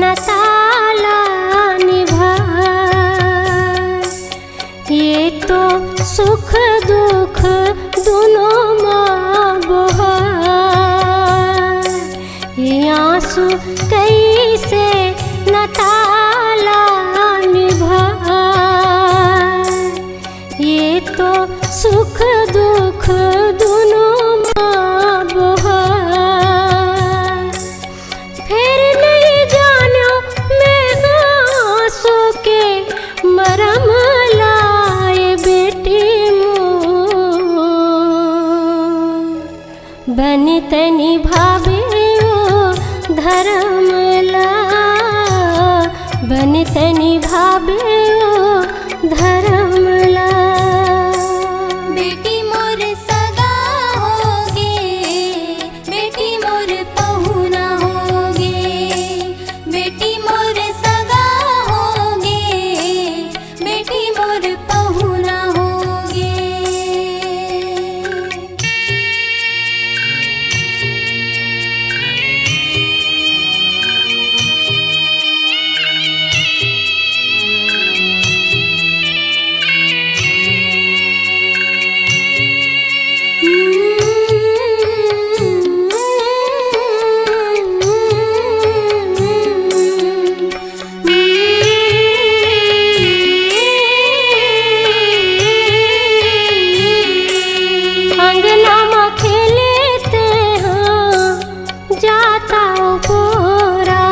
नताला निभा। ये तो सुख दुख दोनों माँ बहा। ये आंसू कैसे नताला निभा। ये तो सुख दुख दोनों माँ बहा। फिर नहीं जानो मैं आंसू के मरम लाए बेटी मोर। बनित निभावे धर्मला। बनित निभावे धर्मला। बेटी मोर सगा होगे, बेटी मोर पहुना होगे। बेटी मोर सगा होगे, बेटी मोर पहुना होगे। अंगना में खेलते हैं जाता पोरा।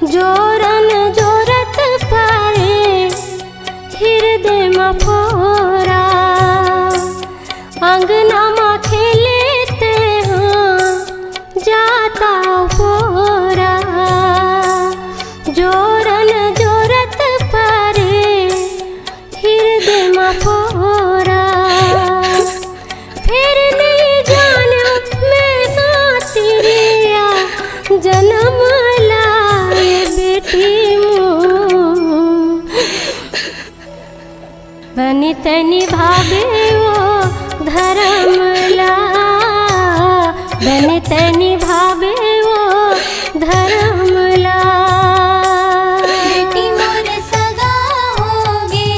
जोरन जोरत पारे हृदय में फोरा। अंगना में खेलते हैं जाता पोरा। जोरन जोरत पारे हृदय में फोरा। फिर नहीं जाना मैं तेरिया जन्म लाए बेटी मोर। बनित निभावे वो धर्मला। बनित निभावे वो धर्मला। बेटी मोर सगा होगे,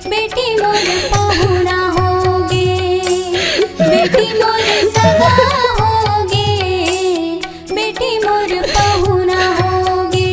बेटी मोर पहुना होगे। बेटी मोर सगा होगे, बेटी मोर पहुना होगे।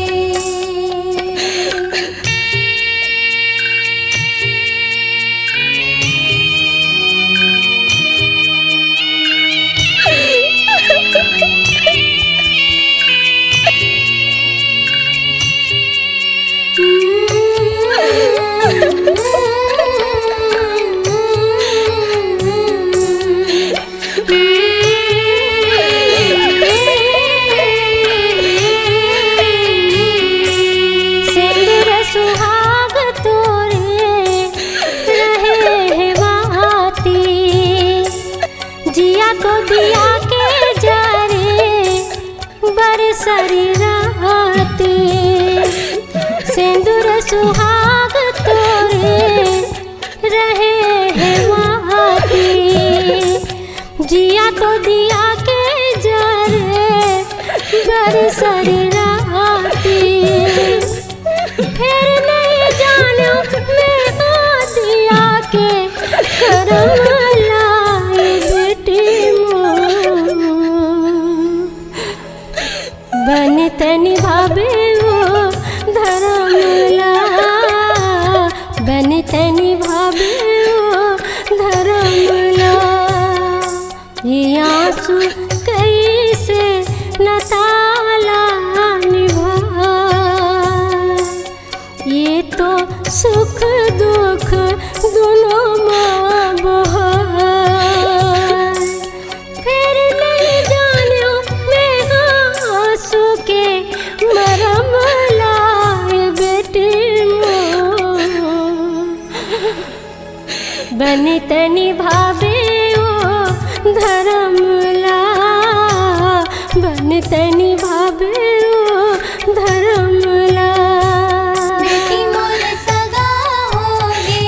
सिंदूर सुहाग तोरे रहे बाती। जिया तो दिया के जारे बरसरी राती। सिंदूर सुहाग तोरे रहे बाती। जिया तो दिया के जारे बरसरी राती। फिर नहीं जानो मैं दिया के करम लाए बेटी मोर। बनित निभावे वो धर्मला। बनित निभावे वो धर्मला। ये आंसू कैसे नताला निभा। ये तो सुख दुख दोनों माँ बहा। फिर नहीं जानो मैं आंसू के मरम लाए बेटी मोर। बनित निभावे वो धर्मला। बनित निभावे वो धर्मला। बेटी मोर सगा होगे,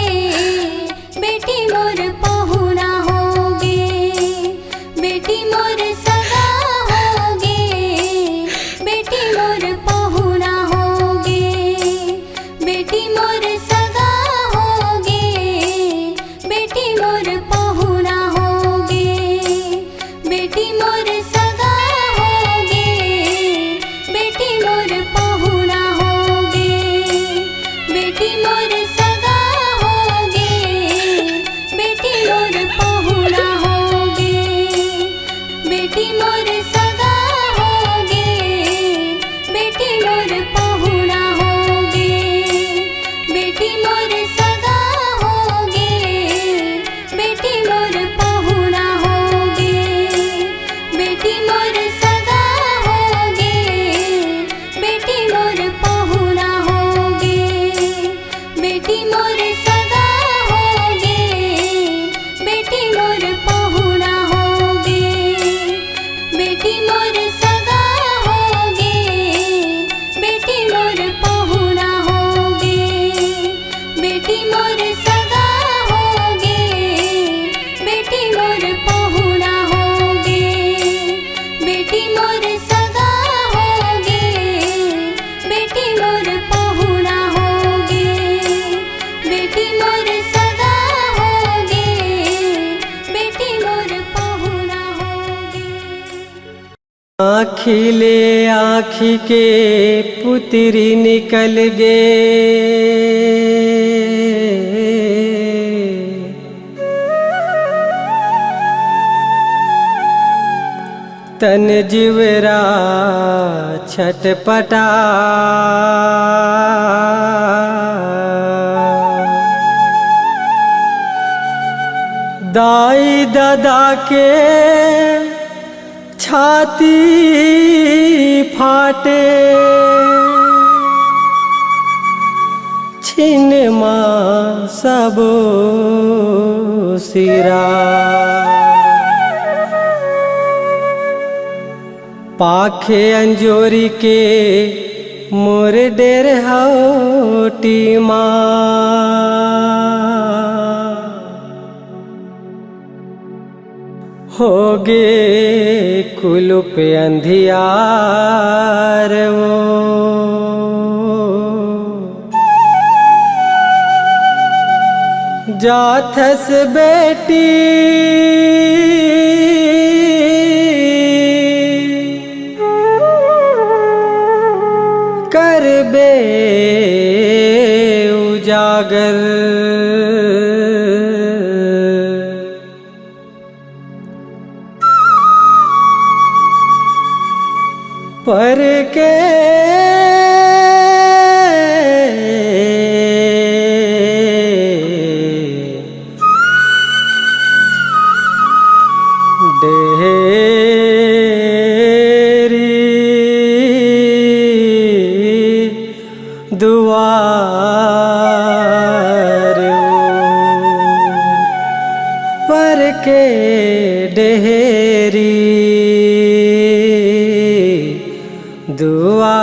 बेटी मोर पहुना होगे। बेटी मोर सगा होगे, बेटी मोर खिले आँखी के पुतरी निकल गे, तन जीवरा छटपटा, दाई दादा के छाती फाटे, छिन माँ सबो सिरा, पाखे अंजोरी के मोर डेर होटी माँ, होगे कुलुप अंधियार वो, जाथस बेटी करबे उजागर, पर के डेरी दुआर, पर के डेरी दुआर।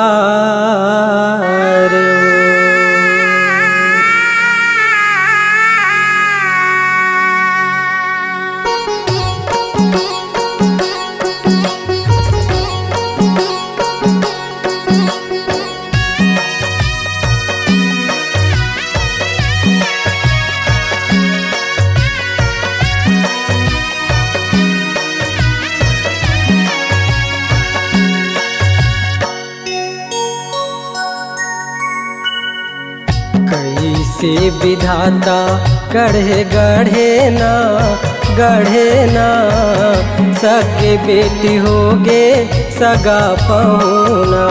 कैसे विधाता गढ़े गढ़े ना सगे बेटी होगे सगा पहुना,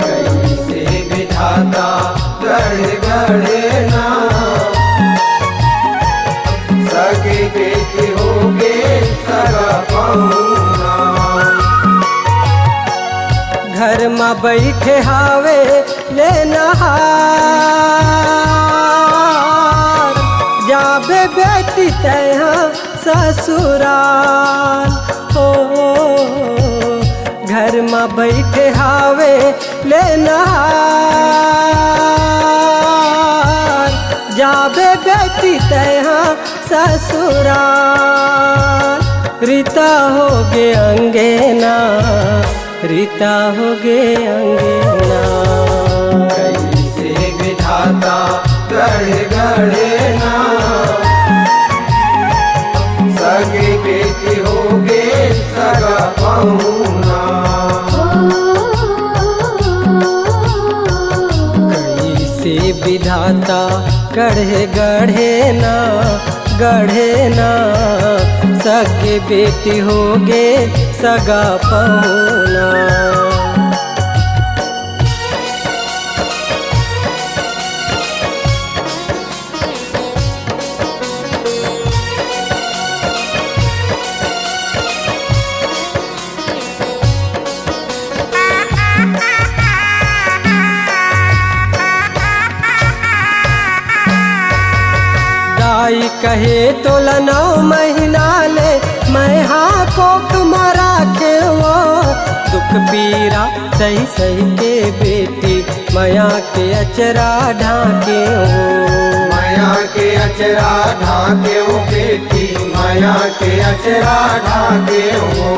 कैसे विधाता गढ़े गढ़े ना सगे बेटी होगे सगा पहुना, घर में बैठे हावे लेना हार, जाबे बेटी तैहा ससुराल हो, घर में बैठे हावे लेना हार, जाबे बेटी तैहा ससुराल, रीता होगे अंगेना, रीता होगे अंगेना, कैसे विधाता गढ़े गढ़े ना सगे बेटी होगे सगा पहुना, कैसे विधाता गढ़े गढ़े ना सगे बेटी होगे सगा पहुना। दाई कहे तो 9 महीना ले मैं हाँ कोख मरा के वो, दुख पीरा सही सही के बेटी माया के अचरा ढाके हो, माया के अचरा ढाके हो बेटी, माया के अचरा ढाके हो,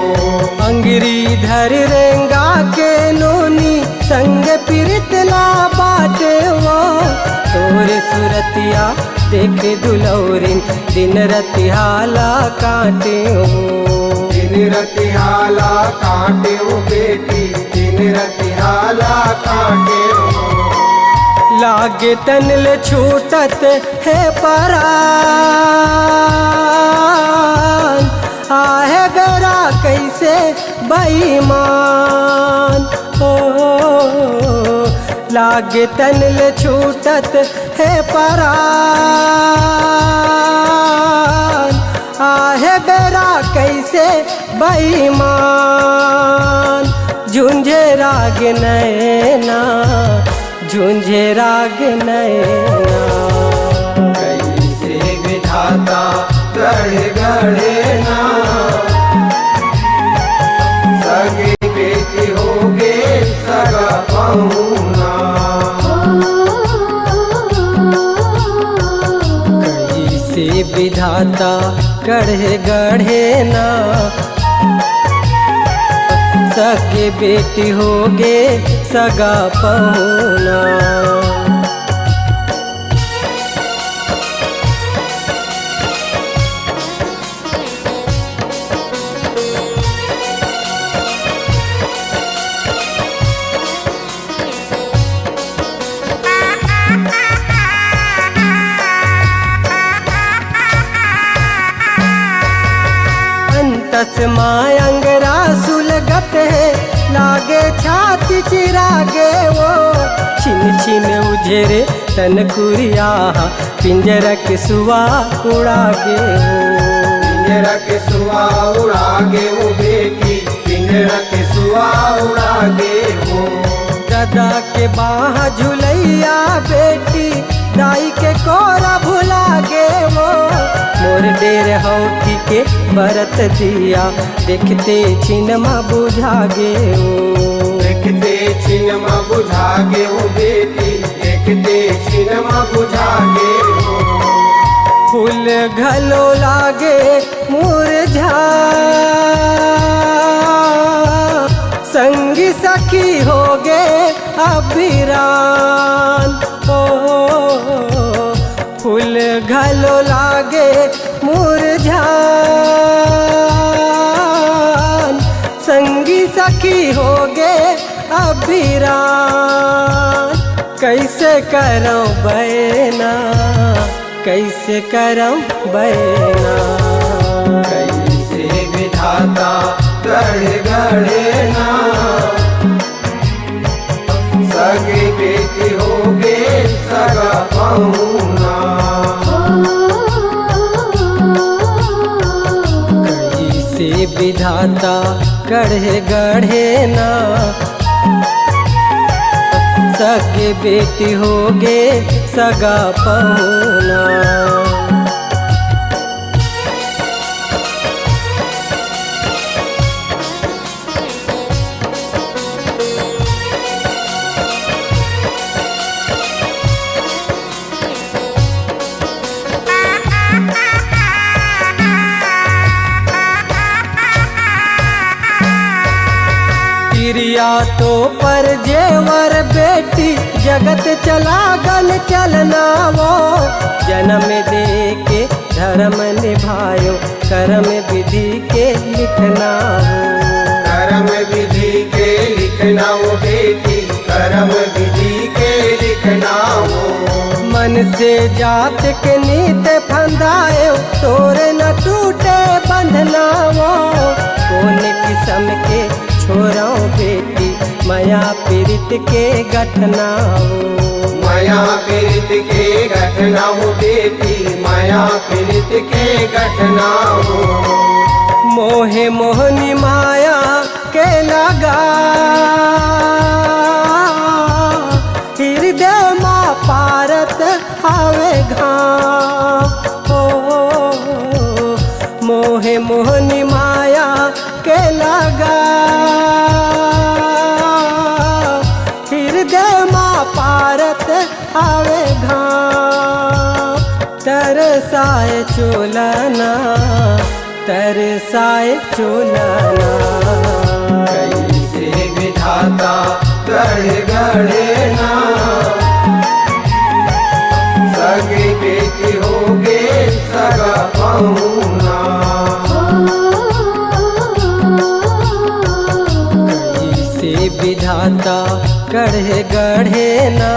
अंगिरी धर रेंगा के नोनी संग पीरितला बाटे वो, तो मोर सुरतिया देखे दुलौरिन दिन रतिहाला काटे हो। दिन रतिहाला काटे वो बेटी, दिन रतिहाला काटे वो। लागे तनल छूटत है परान, आहे बेरा कैसे बेईमान हो। लागे तनल छूटत है परान, आहे बेरा कैसे बेईमान। झुंझे राग नैना, झुंझे राग नैना। कैसे विधाता गढ़े गढ़े ना, सगे बेटी होगे सगा पहुना। कैसे विधाता गढ़े गढ़े ना, सगे बेटी होगे सगा पहुना। अंतस मायंगरा सुलगत है, लागे छाती चिरागे वो। छिन छिन उझेरे तन कुरिया, पिंजरा के सुआ उड़ागे वो। पिंजरा के सुआ उड़ागे वो बेटी, पिंजरा के सुआ उड़ागे वो। दादा के बाह झुलैया बेटी, दाई के कोरा भुलागे वो। मोर डेर हौठी के बरत दिया, देखते छिनमा बुझागे वो। देखते छिनमा बुझागे वो बेटी, देखते छिनमा बुझागे वो। फूल घलो लागे मुरझा, संगी सखी होगे अभिरान हो। फूल घलो लागे मुरझान, संगी सखी होगे अभिरान। कैसे करऊं बैना, कैसे करऊं बैना। कैसे विधाता गढ़े गढ़े ना, सगे बेटी होगे सगा पहुना। कैसे विधाता गढ़े गढ़े ना, सगे बेटी होगे सगा पहुना। क्रिया तो पर जेवर बेटी, जगत चला गल चलना वो। जन्म दे के धर्म निभायो, कर्म विधि के लिखना हो। कर्म विधि के लिखना वो बेटी, कर्म विधि के लिखना वो। मन से जात के नीत फंदाए, तोरे न टूटे बंधना वो। कौन किस्म के छोराओ बेटी, माया पीड़ित के गठना हो। माया पीड़ित के घटना हो बेटी, माया पीड़ित के घटना हो। मोहे मोहनी माया के लगा, हृदय माँ पारत आवे घाम हो। मोहे मोहनी माया के लगा, हृदय माँ पारत आवे घाम। तरसाए चोलना, तरसाए चोलना। कैसे विधाता गढ़े गढ़े ना, विधाता गढ़े गढ़े ना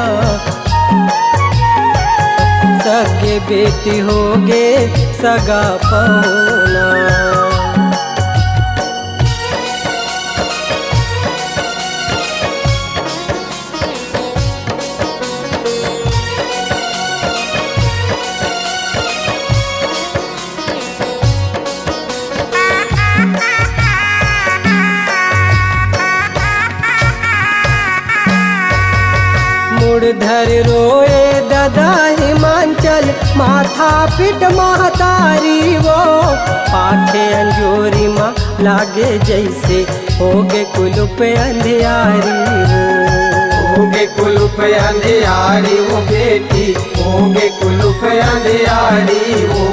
सगे बेटी होगे सगा पहुना। मुड़धर रोए ददा हिमांचल माथा पिट महतारी वो पाखे अंजोरी माँ लागे जैसे होगे कुलुप अंधियारी होगे कुलुप अंधियारी वो बेटी होगे कुलुप अंधियारी वो।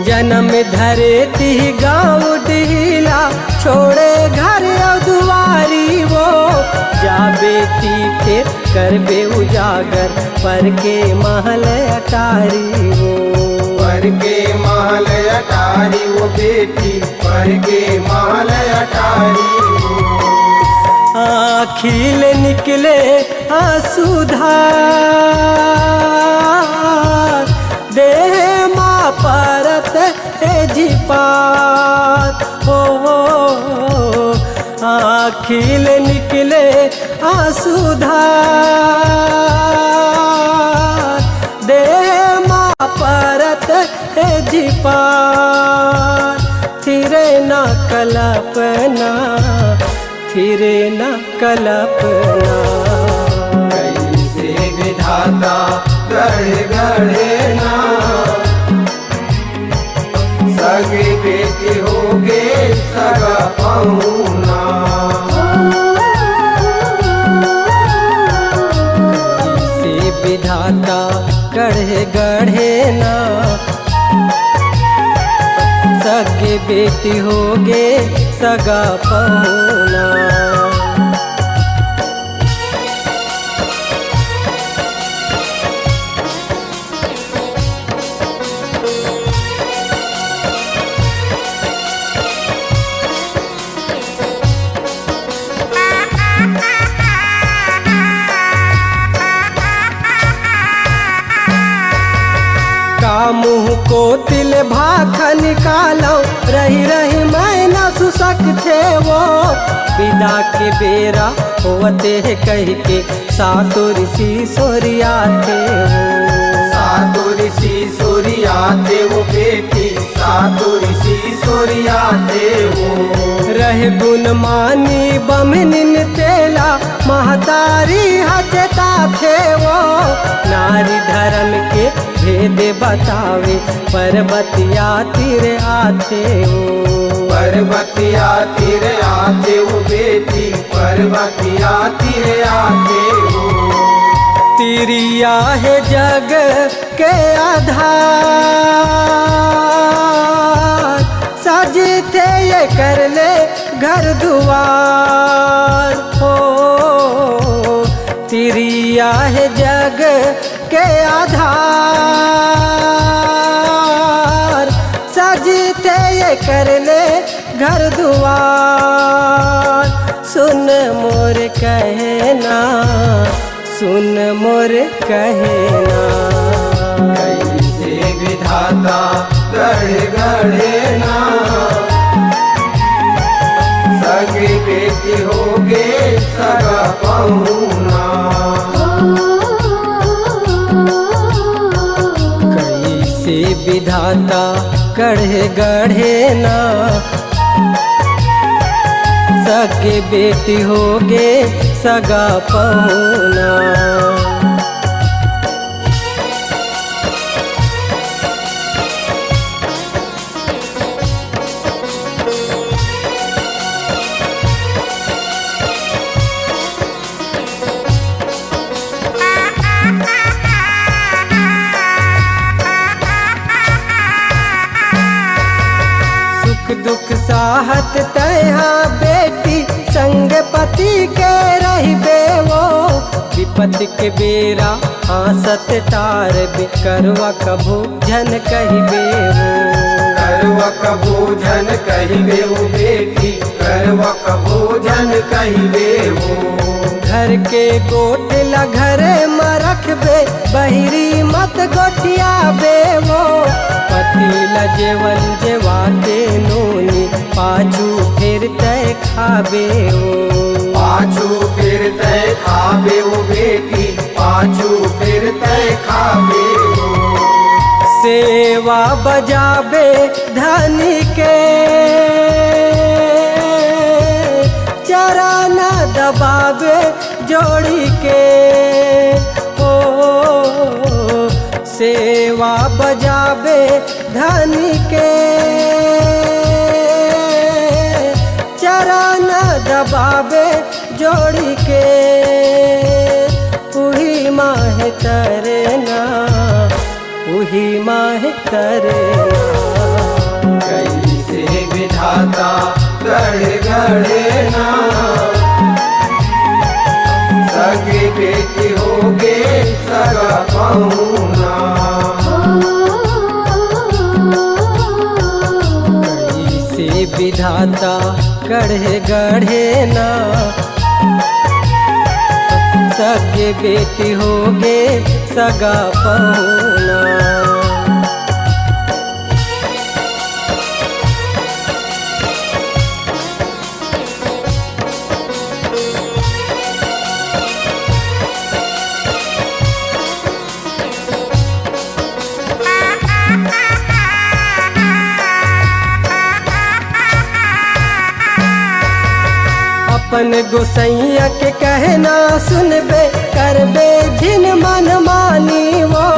जन्म धरे ती गाँव डीला छोड़े घर दुआरी वो जा बेटी फिर करबे उजागर पर के महल अटारी वो। पर के महल अटारी वो बेटी पर के महल अटारी वो। आँखिल निकले आंसुधार देह माँ परत है झिपात हो। आँखिल निकले आंसुधार देह माँ परत है झिपात थिरे न कल्पना थिरे न कल्पना। कैसे विधाता गढ़े गढ़े ना सगे बेटी होगे सगा पहुना। कैसे विधाता गढ़े गढ़े ना सगे बेटी होगे सगा पहुना। मुँह को तिल भाख निकालो रही रही मैं न सुसक थे वो विदा के बेरा होते है कह के सातो ऋषि सोरिया थे वो। सातो ऋषि सोरिया थे वो बेटी सातो ऋषि सोरिया थे वो। रह गुण मानी बमनिन तेला महतारी हचता थे वो नारी धर्म के भेद बतावे पर्वतिया तीर आते वो। पर्वतिया तीर आते वो बेटी पर्वतिया तीर आते वो। तिरिया है जग के आधार सजते ये कर ले घर दुआर हो। तिरिया है जग के आधार सजते ये कर ले घर दुआर। सुन मोर कहना सुन मोर कहना। कैसे विधाता गढ़े गढ़े ना सगे बेटी होगे सगा पहुना। कैसे विधाता गढ़े गढ़े ना सगे बेटी होगे सगा पहुना। दुख साहत तैहा बेटी संग पति के रहिबे वो विपत्ति के बेरा हंसत टार बे करवा कभू झन कहिबे वो। करवा करवक भोजन कहिबे वो बेटी, करवक भोजन कहिबे वो। घर के गोटला घरे में रखबे, बहिरी मत गोटियाबे वो। पतिला जेवन जेवा के नोनी, पाछू फिर तय खाबे वो। पाछू फिर तय खाबे वो बेटी, पाछू फिर तय खाबे वो। सेवा बजाबे धनी के, चरण दबाबे जोड़ी के। ओ सेवा बजाबे धनी के, चरण दबाबे जोड़ी के। उही माह तरना, उही माह तरना। कैसे विधाता गढ़े गढ़े ना, सगे बेटी होगे सगा पहुना। कैसे विधाता गढ़े गढ़े ना, सगे बेटी होगे सगा पहुना। अपन गोसैया के कहना सुनबे, करबे जिन मन मानी वो।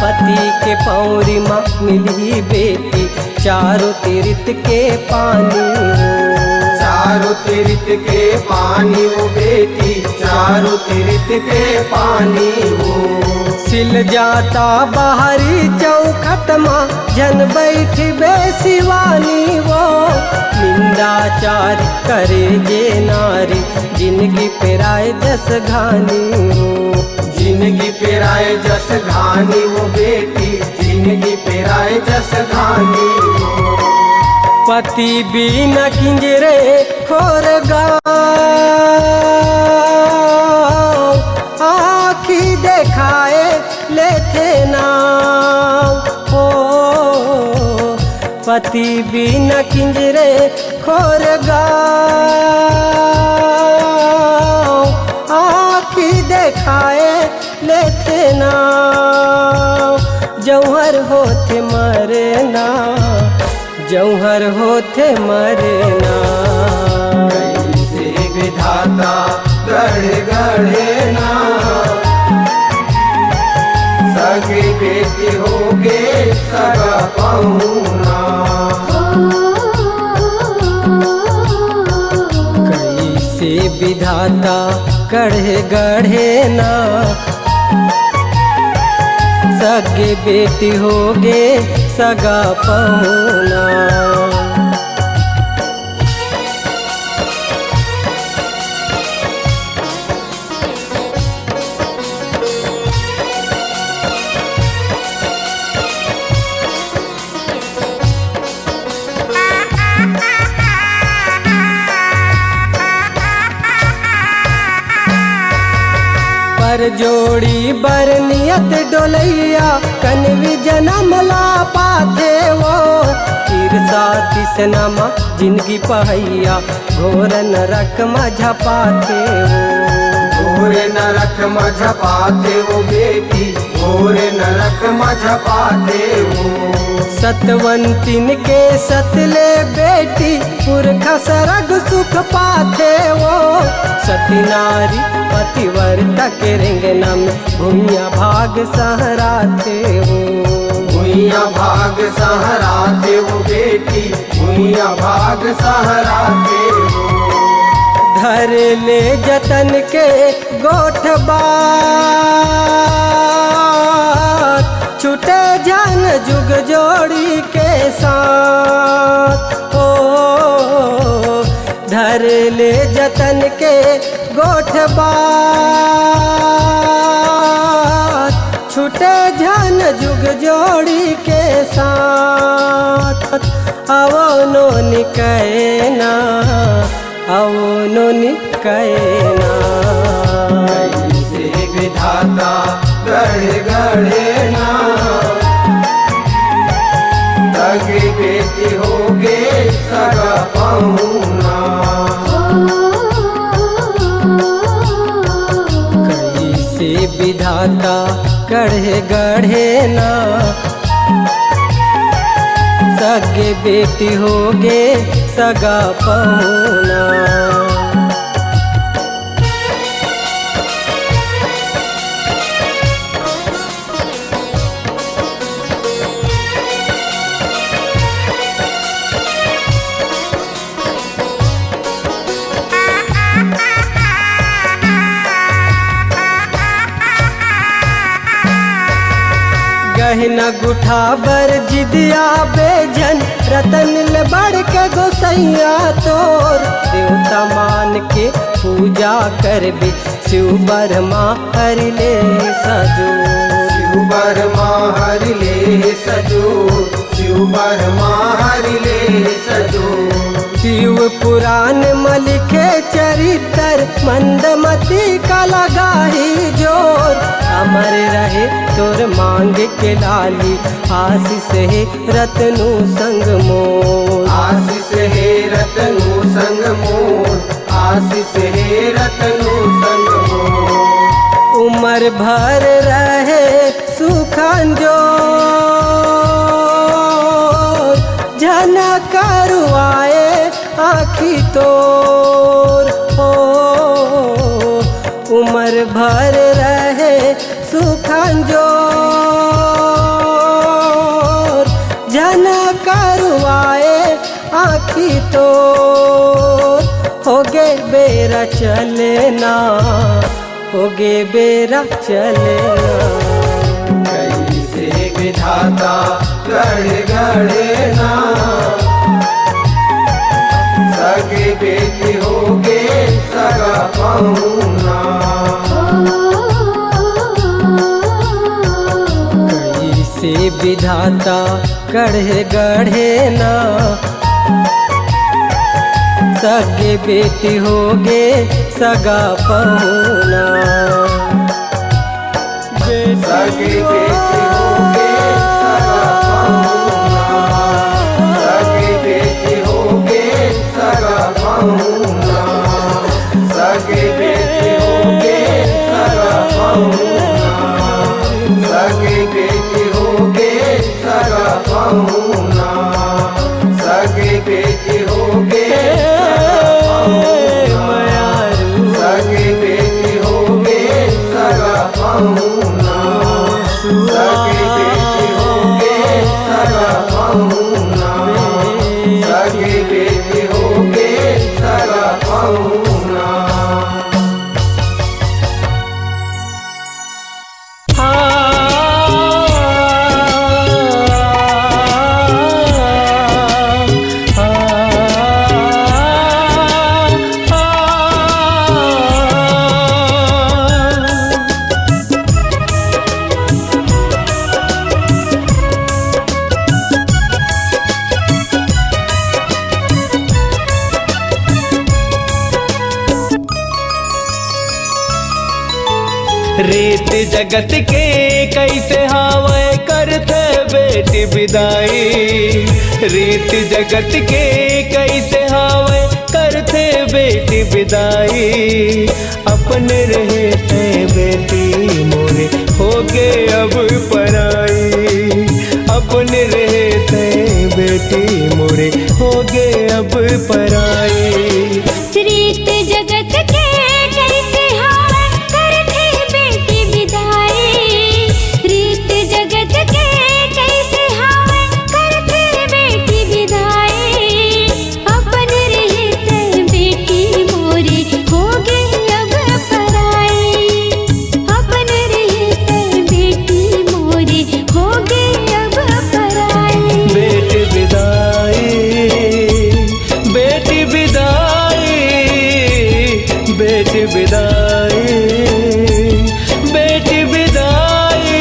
पति के पौरी माँ मिली बेटी, चारों तीर्थ के पानी वो। चारों तीर्थ के पानी वो बेटी, चारों तीर्थ के पानी वो। सिल जाता बाहरी चौखट माँ, जन बैठ बेसिवानी वो। निंदाचार करे जे नारी, जिंदगी पेराए जस घानी वो। जिंदगी पेराए जस घानी वो बेटी, जिंदगी पेराए जस घानी वो। पति बिना किंजरे खोर गाँव, आखी देखाए लेते नाम। ओ पति बिना किंजरे खोर गाँव, आखी देखाए लेते नाम। जौहर होते मरना, जौहर होते मरना। कैसे विधाता गढ़े गढ़े ना, सगे बेटी होगे सगा पहुना। कैसे विधाता गढ़े गढ़े ना, सगे बेटी होगे सगा पहुना। पर जोड़ी बरनियत डोलैया, कनवी जन्म ला पाथे वो। ईर्षा तिसनमा जिंदगी पहैया, घोर नरक मझा पाथे वो। घोर नरक मझा पाथे वो बेटी, घोर नरक मझा पाथे वो। सतवंतिन के सतले बेटी, पुरखा सरग सुख पाथे वो। सती नारी पतिव्रता के रेंगना में, भूमिया भाग सहराते वो। भूइया भाग सहराते वो बेटी, भूइया भाग सहराते वो। धर ले जतन के गोठबा, छूटे जन जुग जोड़ी के साथ। ओ धर ले जतन के गोठबा, छूटे छूटे झन जुग जोड़ी के साथ आवो नो निकैना आवो नो निकैना कैसे विधाता गढ़े गढ़े ना सगे बेटी होगे सगा पहुना कैसे विधाता गढ़े गढ़े ना सगे बेटी होगे सगा पहुना। गहना गुठा बर जिदिया बेजन रतन ले बढ़ के गोसैया तोर देवता मान के पूजा करबे शिव बर्मा हरि ले सजो शिव बर्मा हरि ले सजो शिव बर्मा हरि ले सजो शिव पुराण में लिखे चरित्र मंदमती का लगाही जोर अमर रहे तोर मांग के लाली आशीष है रतनु संग मोर आशीष है रतनु संग मोर आशीष है रतनु संग मोर उमर भर रहे सुखन जोर झन करवाए आखी तोर हो उमर भर रहे सुखन जोर झन करवाए आखी तोर होगे बेरा चलना होगे बेरा चलना कैसे विधाता गढ़े गढ़े ना सगे बेटी होगे सगा पहुना कैसे विधाता गढ़े गढ़े ना सगे बेटी होगे सगा पहुना सगे बेटी होगे सगा पहुना सगे बेटी होगे सगा पहुना सगे बेटी होगे सगा पहुना सगे बेटी होगे सगा पहुना सगे बेटी होगे सगे बेटी होगे सगा पहुना सगे बेटी होगे सगा पहुना सगे बेटी होगे सगा पहुना रीत जगत के कैसे हावे करते बेटी विदाई रीत जगत के कैसे हावे करते बेटी विदाई अपने रहते बेटी मोरे होगे अब पराई अपने रहते बेटी मोरे होगे अब पराई रीत जगत के कैसे हावे करते बेटी विदाई रीत जगत के कैसे हावे करते बेटी विदाई अपन रहते बेटी मोरी होगे अब पराई अपन रहते बेटी मोरी होगे अब पराई बेटी विदाई बेटी विदाई बेटी विदाई बेटी विदाई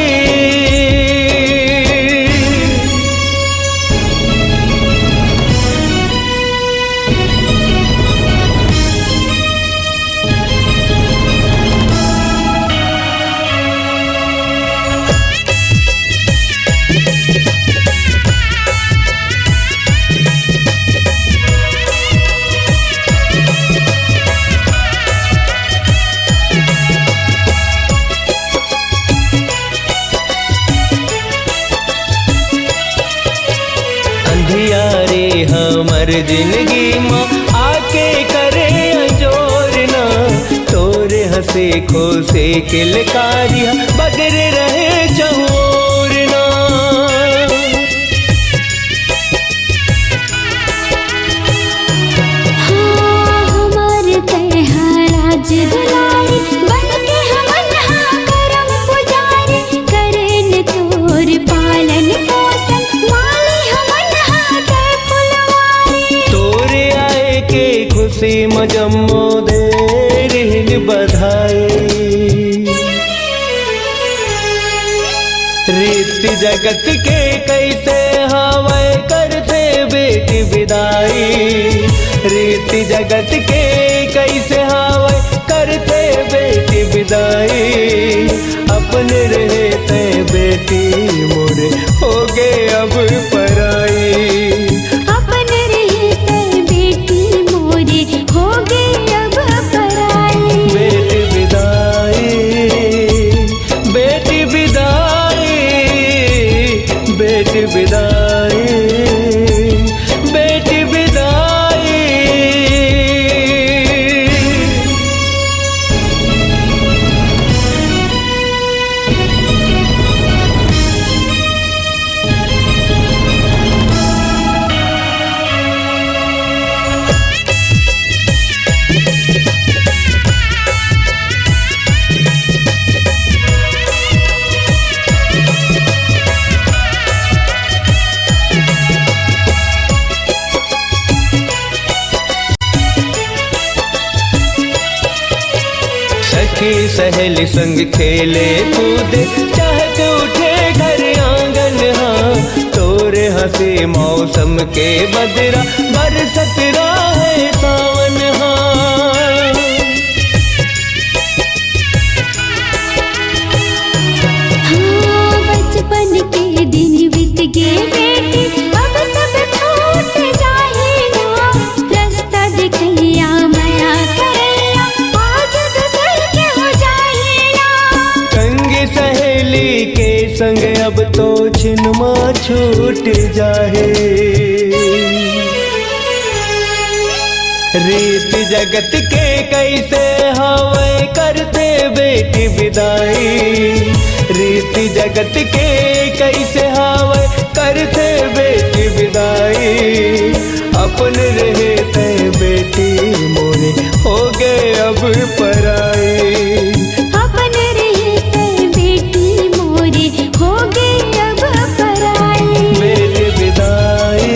जिंदगी माँ आके करे अजोरना तोरे हंसे खोसे किलकारिया बगर रहे चहोरना। हाँ हमार कहा राज दुलारी बनके हमन हा करम पुजारी करेन तोर पालन पोषण माली हमन हा ते फुलवारी। तोरे आए के खुशी मजम्मो दे रहन बधाई। रीत जगत के कैसे हवाए करते बेटी विदाई। रीत जगत के कैसे हवाए करते बेटी विदाई। अपने रहते बेटी मोरे हो गए अब पराई। अपन रहते बेटी मोरे हो गए अब पराई। बेटी विदाई बेटी विदाई बेटी विदाई बेटी विदाई। सखी सहेली संग खेले कूदे चहक उठे घर आंगन। हाँ तोरे हंसी मौसम के बदरा बरसत रहे सावन। हाँ हाँ बचपन के दिन बीत गए बेटी अब सब छूट जाए ना। रास्ता दिखैया माया करैया आज दूसर के हो जाए ना। संगी सहेली के संग अब तो छिनमा छूट जाए। रीत जगत के कैसे हवाए करते बेटी विदाई। रीत जगत के कैसे हवाए करते बेटी विदाई। अपन रहते बेटी मोरे हो गए अब पराई। अपन रहते बेटी मोरे हो गए अब पराई। बेटी विदाई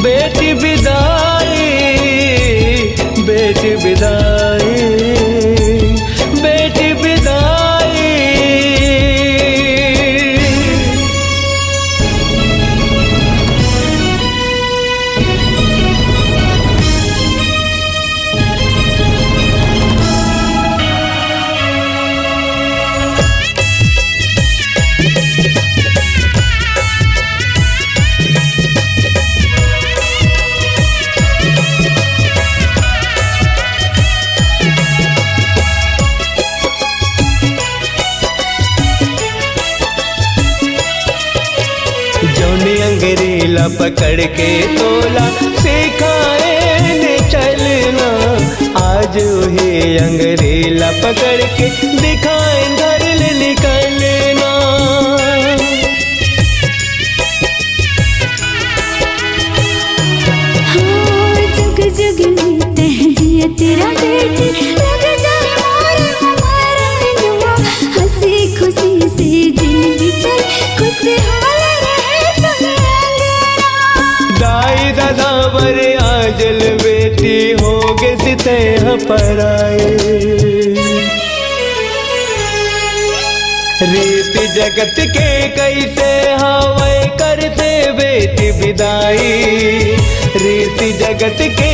बेटी विदाई बेटी विदाई बेटी विदाई। जौने अंगरेला पकड़ के तोला सिखाए ने चलना। आज वही अंगरेला पकड़ के दिखाए घर ले निकलना। हाँ जग जग में तहजिया तेरा बेटी लग जाए मोरे मरनुआ। हंसी खुशी से जिंदगी चल खुशहाल रहे तुम्हें। दाई दादा बरे आजल बेटी हो गए सिते पराए। रीत जगत के कैसे हवाए करते बेटी विदाई। रीत जगत के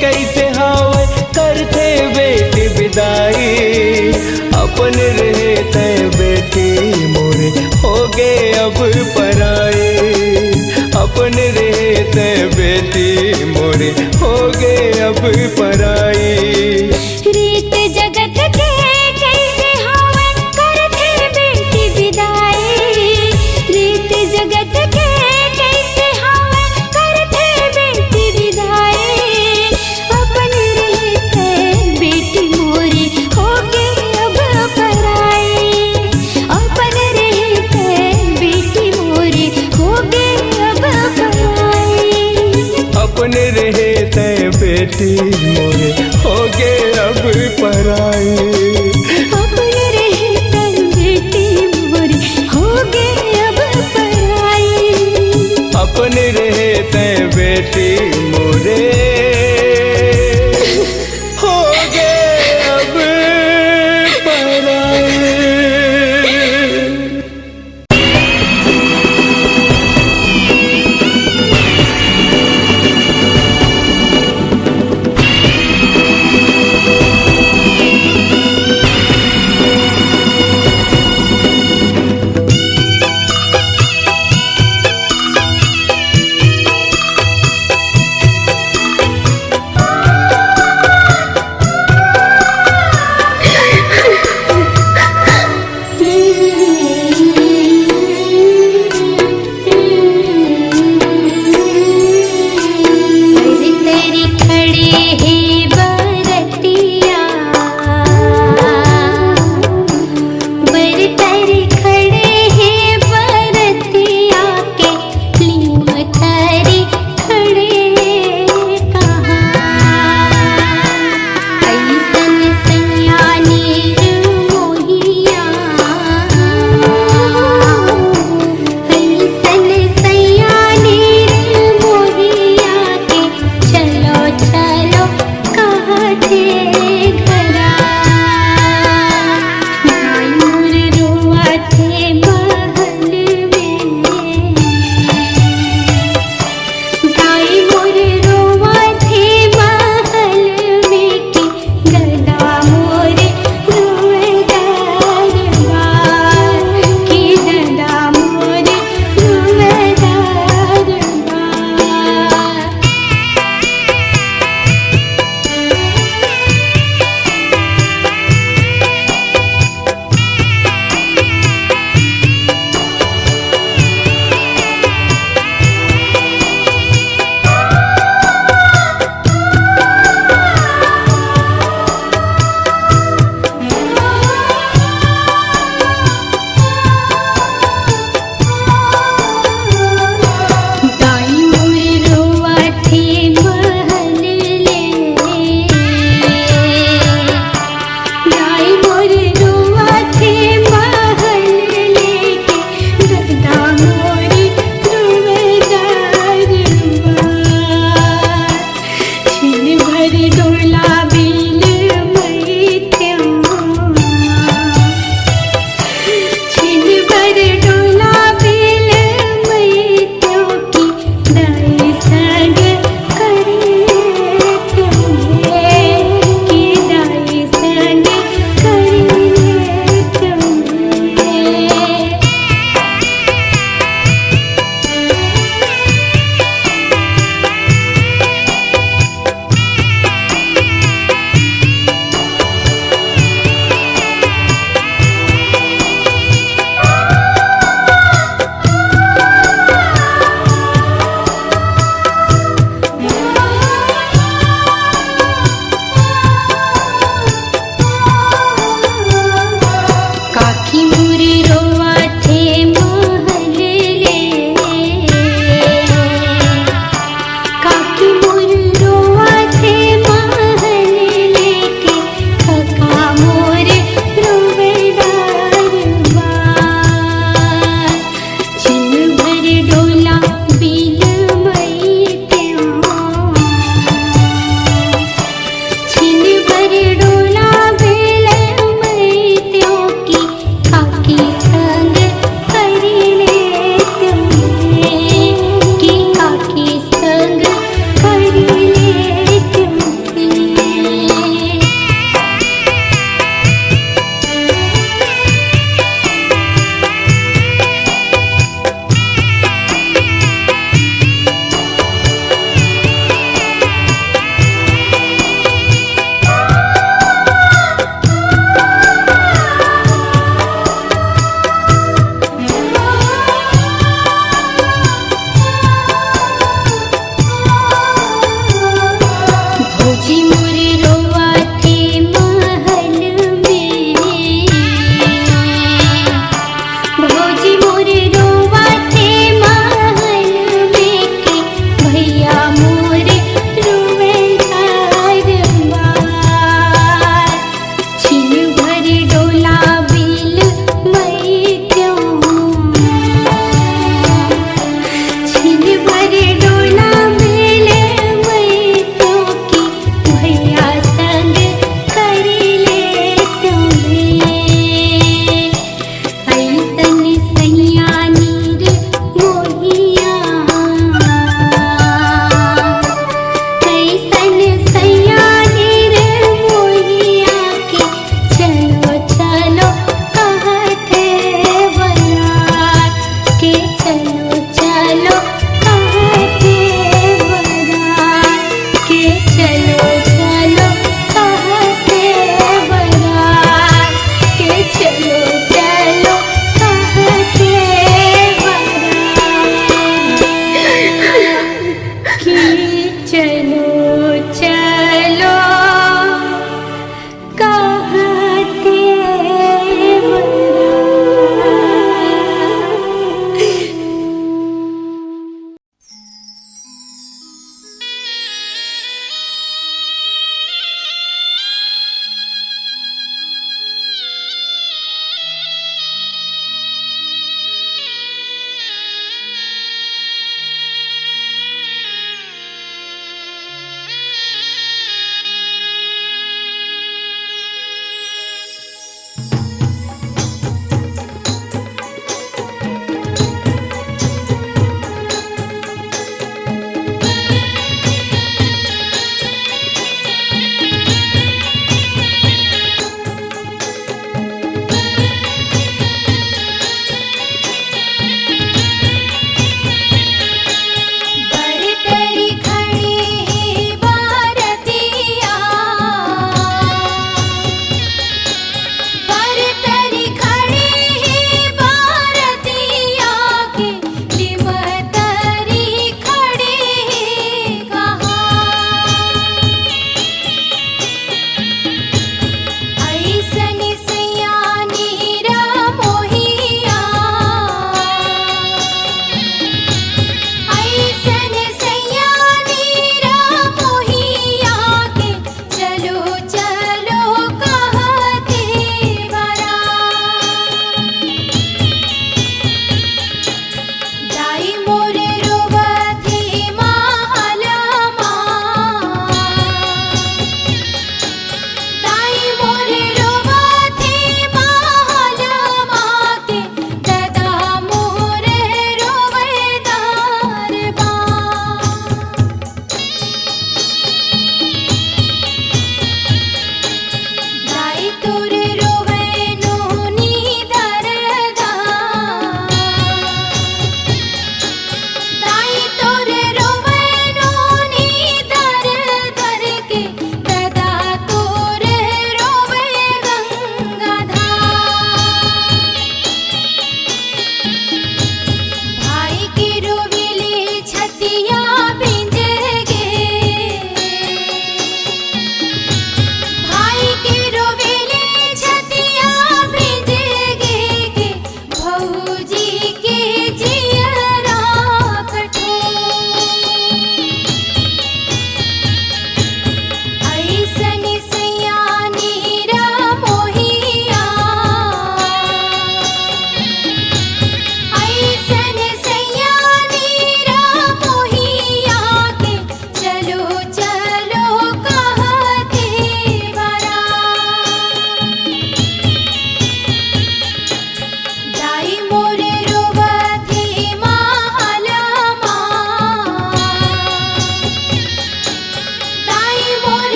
कैसे हवाए करते बेटी विदाई। अपन रहते बेटी मोरे हो गए अब पराए। अपन रहते बेटी मोरे हो गए अब पराई। रीत जगत के कैसे हवन करते बेटी विदाई। रीत जगत के कैसे हवन करते बेटी मोरे हो गे अब पराई। अपने रहते बेटी मोरी हो गए अब पराई। अपने रहते बेटी मोरे हो गे अब पराई।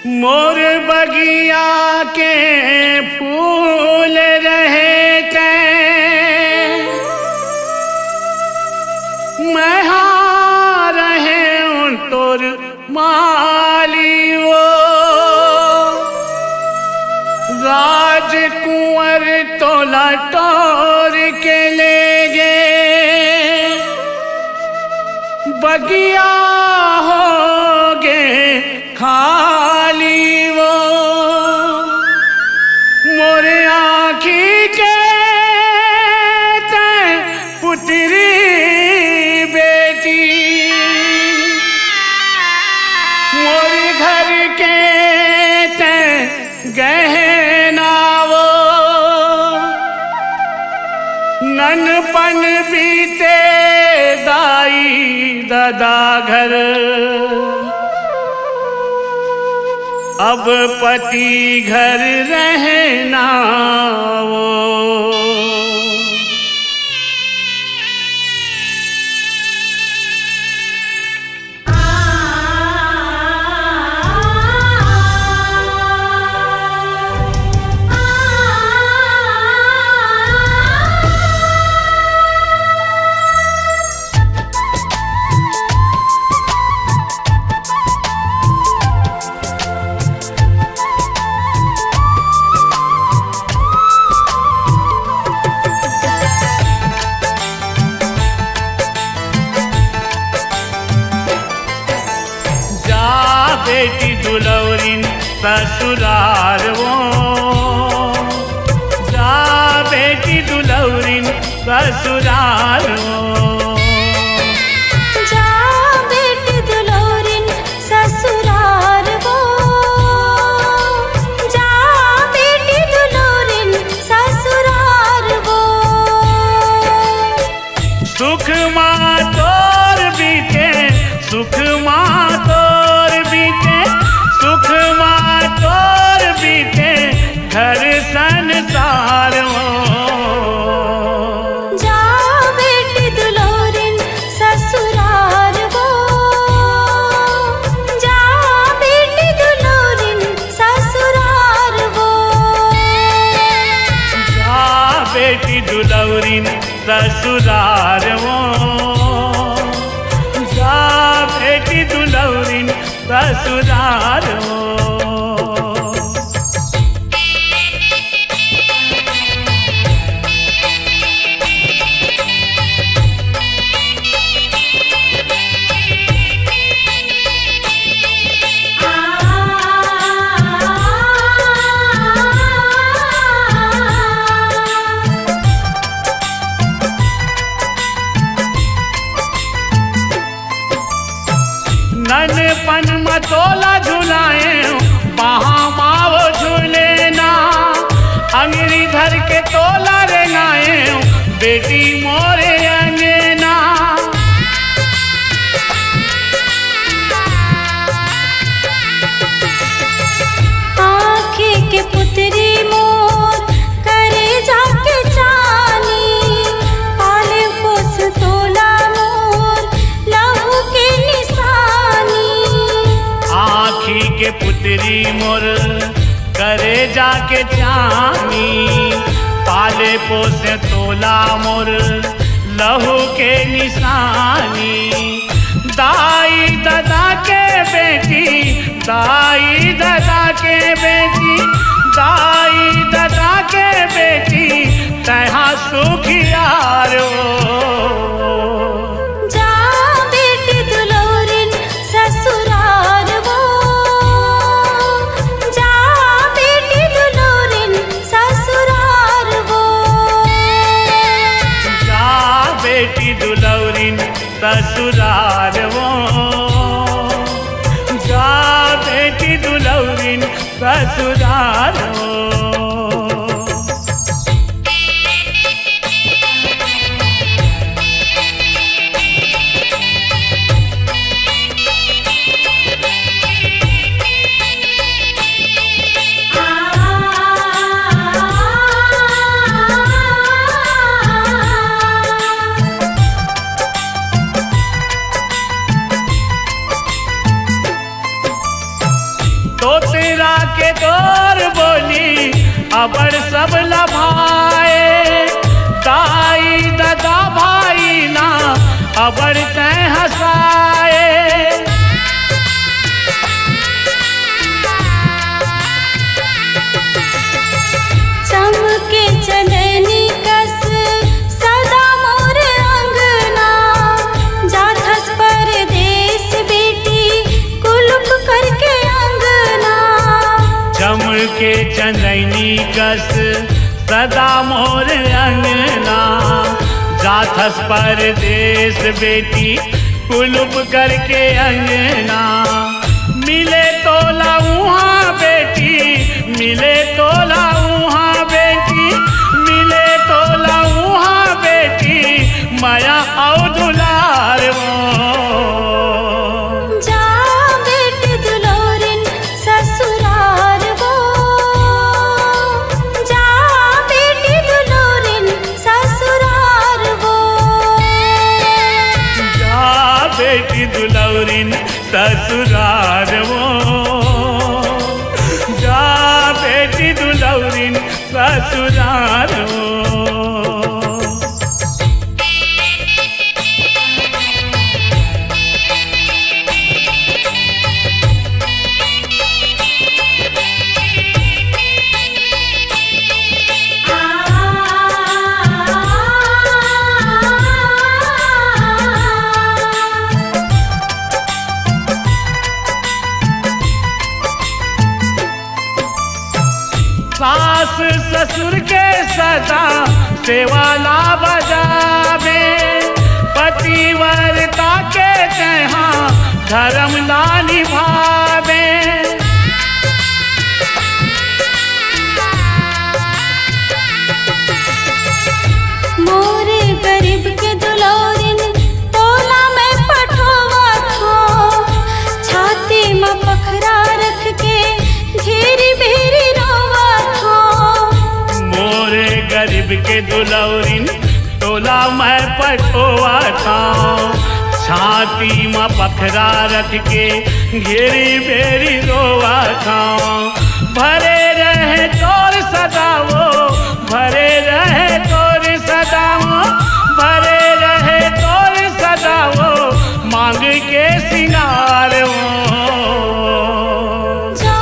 मोर बगिया के फूल रहे थे मैं रहे उन तोर माली वो राजकुंवर तोला टोर के ले गे बगिया हो गे खाली वो मोरे आँखी के ते पुत्री बेटी मोरे घर के ते गहना वो ननपन बीते दाई दादा घर अब पति घर रहना वो बेटी दुलौरिन ससुराल वो जा बेटी दुलौरिन ससुराल वो जा बेटी दुलौरिन ससुराल वो जा बेटी दुलौरिन ससुराल वो सुख माँ तोर बीते सुख माँ तोर बीते सुख माँ तोर बीते घर संसार वो जा बेटी दुलौरिन ससुराल वो जा बेटी दुलौरिन ससुराल वो जा बेटी दुलौरिन ससुराल वो जा बेटी दुलौरिन ससुराल वो ननपन मतोला झुलाए वहाँ माव झूले ना अंगरी धर के तोला रेंगाए बेटी मोरे अंगना आँखें के पुतरी मोर करे जाके चानी पाले पोस तोला मोर लहू के निशानी आँखी के पुतरी मोर करे जाके चानी पाले पोसे तोला मोर लहू के निशानी दाई दादा के बेटी दाई दादा के बेटी दाई दादा के बेटी तहा सुखियार जा बेटी दुलौरिन ससुराल वो जा बेटी दुलौरिन ससुराल वो जा बेटी दुलौरिन ससुराल वो जा बेटी दुलौरिन ससुराल वो तो तेरा के तोर बोली अबड़ सब लभाए, दाई दादा भाई ना अबड़ तय हसाए। चमके चंदनी कस सदा मोर अंगना, जाथस परदेस बेटी कुलुप करके अंगना। चमके चंदनी कस सदा मोर अंगना, जाथस परदेस बेटी कुलुप करके अंगना। मिले तो लाऊहा बेटी, मिले तो लाऊहा बेटी, मिले तो लाऊहा बेटी, माया औ दुलार वो। जा बेटी दुलोरिन ससुरार वो, जा बेटी दुलोरिन ससुरार वो। जा बेटी दुलौरिन ससुरार वो, जा बेटी दुलौरिन ससुरार वो। सास ससुर के सदा सेवाला बजावे, पतिव्रता के जहाँ धर्म ला निभावे। मोरे गरीब के दुलोरिन तोला में पठोवा थो, छाती में पखरा रख के घेरी बेरी रोवा थो। मोरे गरीब के दुलौरिन तोला मैं पठोआ था, छाती में पखरा रख के घेरी बेरी रोआ था। भरे रहे तोर सदा वो, भरे रहे तोर सदा वो, भरे रहे तोर सदा वो, मांग के सिंगार वो। जा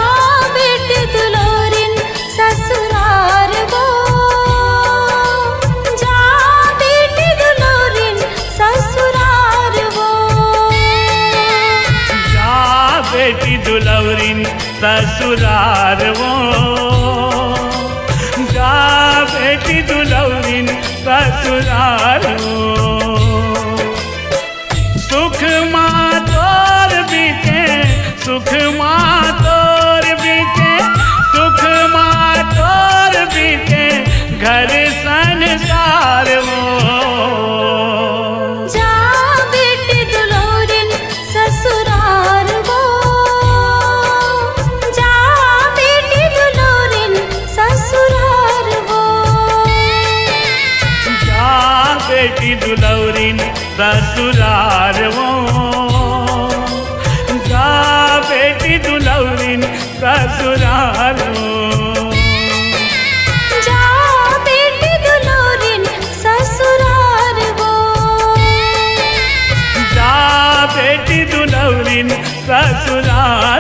बेटी दुलोरिन ससुरार वो, जा बेटी दुलोरिन ससुरार वो। जा बेटी दुलौरिन ससुरार वो, जा बेटी दुलौरिन ससुरार वो। सुख माँ तोर बीते, सुख माँ तोर बीते, सुख माँ तोर बीते, घर संसार वो। जा बेटी दुलोरिन ससुरार वो, जा बेटी दुलोरिन ससुरार वो। जा बेटी दुलौरिन ससुरार वो, जा बेटी दुलौरिन ससुरार वो। जा बेटी दुलोरिन ससुरार वो, जा बेटी दुलौरिन ससुरार